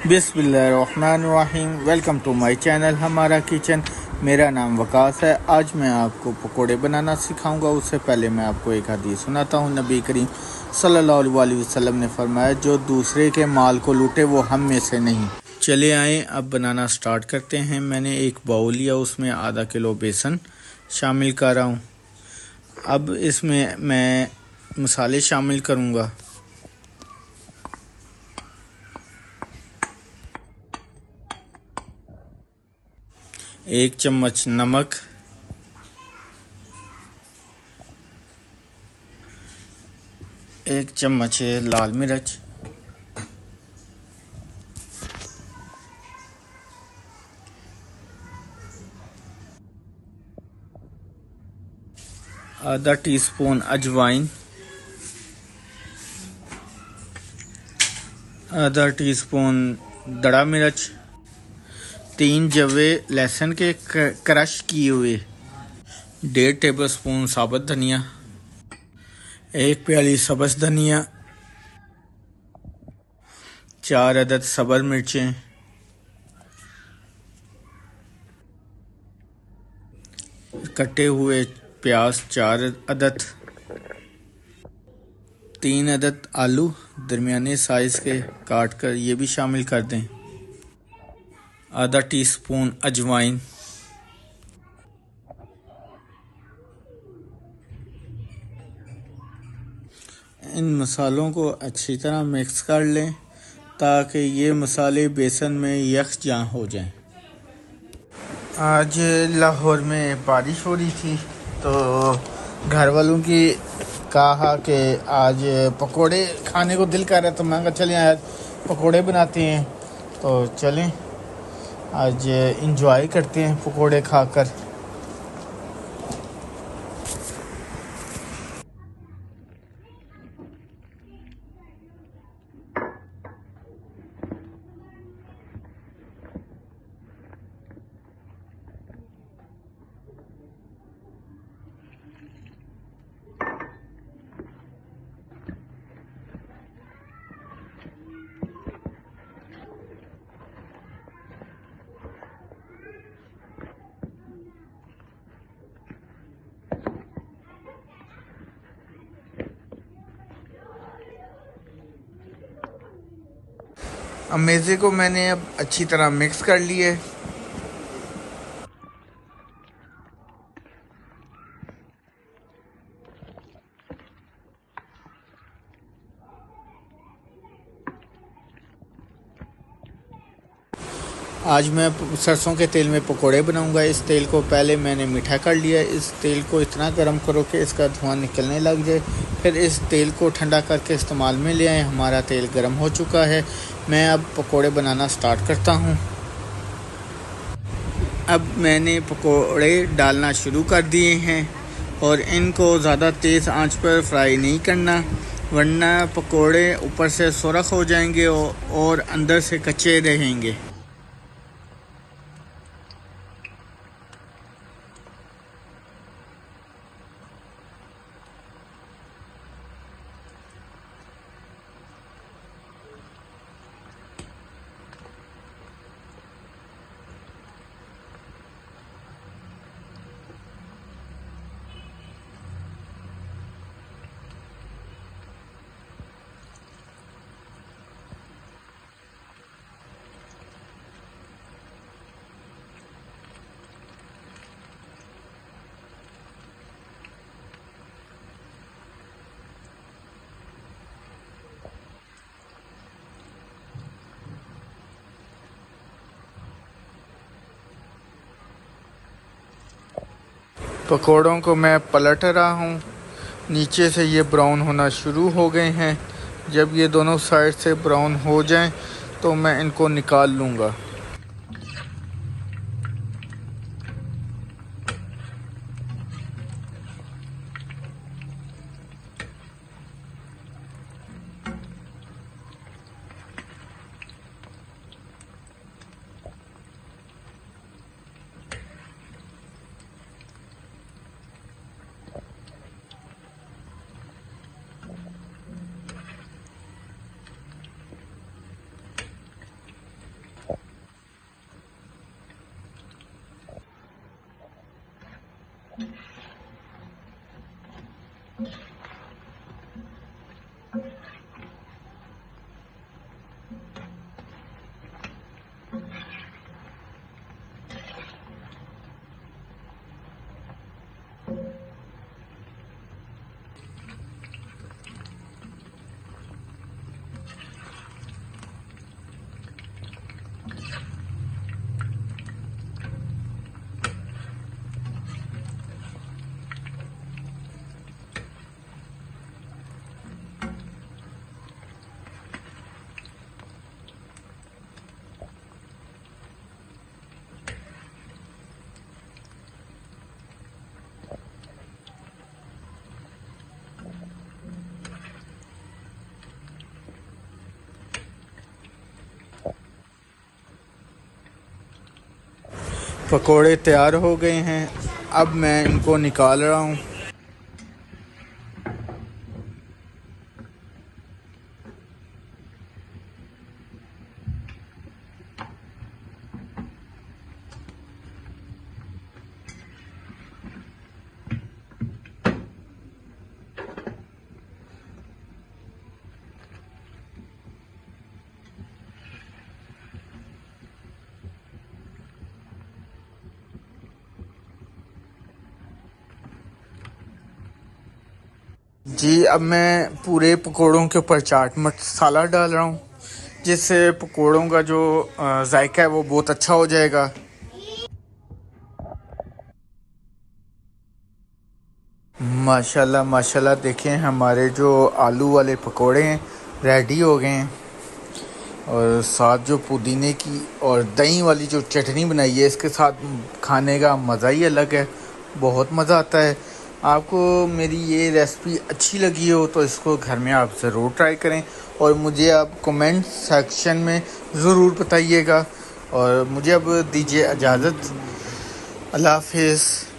बिस्मिल्लाहिर्रहमानिर्रहीम। Welcome to my channel हमारा kitchen. मेरा नाम वकास है। आज मैं आपको पकोड़े बनाना सिखाऊंगा। उससे पहले मैं आपको एक हदीस सुनाता हूँ। नबी करीम सल्लल्लाहु अलैहि वसल्लम ने फरमाया, जो दूसरे के माल को लूटे वो हम में से नहीं। चले आए अब बनाना स्टार्ट करते हैं। मैंने एक बाउल लिया, उसमें आधा किलो बेसन शामिल कर रहा हूँ। अब इसमें मैं मसाले शामिल करूँगा। 1 चम्मच नमक, 1 चम्मच लाल मिर्च, आधा टीस्पून अजवाइन, आधा टीस्पून दड़ा मिर्च, 3 जवे लहसुन के क्रश किए हुए, 1.5 टेबलस्पून साबुत धनिया, 1 प्याली सब्ज़ धनिया, 4 अदद सब्ज़ मिर्चें, कटे हुए प्याज 4 अदद, 3 अदद आलू दरमियाने साइज़ के काट कर ये भी शामिल कर दें, आधा टीस्पून अजवाइन, इन मसालों को अच्छी तरह मिक्स कर लें ताकि ये मसाले बेसन में यकजान हो जाएं। आज लाहौर में बारिश हो रही थी तो घर वालों की कहा कि आज पकोड़े खाने को दिल कर रहा है, तो मैं कहा चलें आज पकोड़े बनाते हैं। तो चलें आज इंजॉय करते हैं पकोड़े खाकर। अमेज़े को मैंने अब अच्छी तरह मिक्स कर लिए। आज मैं सरसों के तेल में पकोड़े बनाऊंगा। इस तेल को पहले मैंने मीठा कर लिया। इस तेल को इतना गर्म करो कि इसका धुआं निकलने लग जाए। फिर इस तेल को ठंडा करके इस्तेमाल में ले आए। हमारा तेल गर्म हो चुका है। मैं अब पकोड़े बनाना स्टार्ट करता हूं। अब मैंने पकोड़े डालना शुरू कर दिए हैं और इनको ज़्यादा तेज़ आंच पर फ्राई नहीं करना, वरना पकोड़े ऊपर से सुरख हो जाएंगे और अंदर से कच्चे रहेंगे। पकोड़ों को मैं पलट रहा हूँ। नीचे से ये ब्राउन होना शुरू हो गए हैं। जब ये दोनों साइड से ब्राउन हो जाएं तो मैं इनको निकाल लूँगा। पकोड़े तैयार हो गए हैं, अब मैं इनको निकाल रहा हूँ। जी, अब मैं पूरे पकोड़ों के ऊपर चाट मसाला डाल रहा हूँ, जिससे पकोड़ों का जो जायका है वो बहुत अच्छा हो जाएगा। माशाल्लाह माशाल्लाह, देखें हमारे जो आलू वाले पकोड़े हैं रेडी हो गए हैं। और साथ जो पुदीने की और दही वाली जो चटनी बनाई है, इसके साथ खाने का मज़ा ही अलग है, बहुत मज़ा आता है। आपको मेरी ये रेसिपी अच्छी लगी हो तो इसको घर में आप ज़रूर ट्राई करें और मुझे आप कमेंट सेक्शन में ज़रूर बताइएगा। और मुझे अब दीजिए इजाज़त। अल्लाह हाफिज़।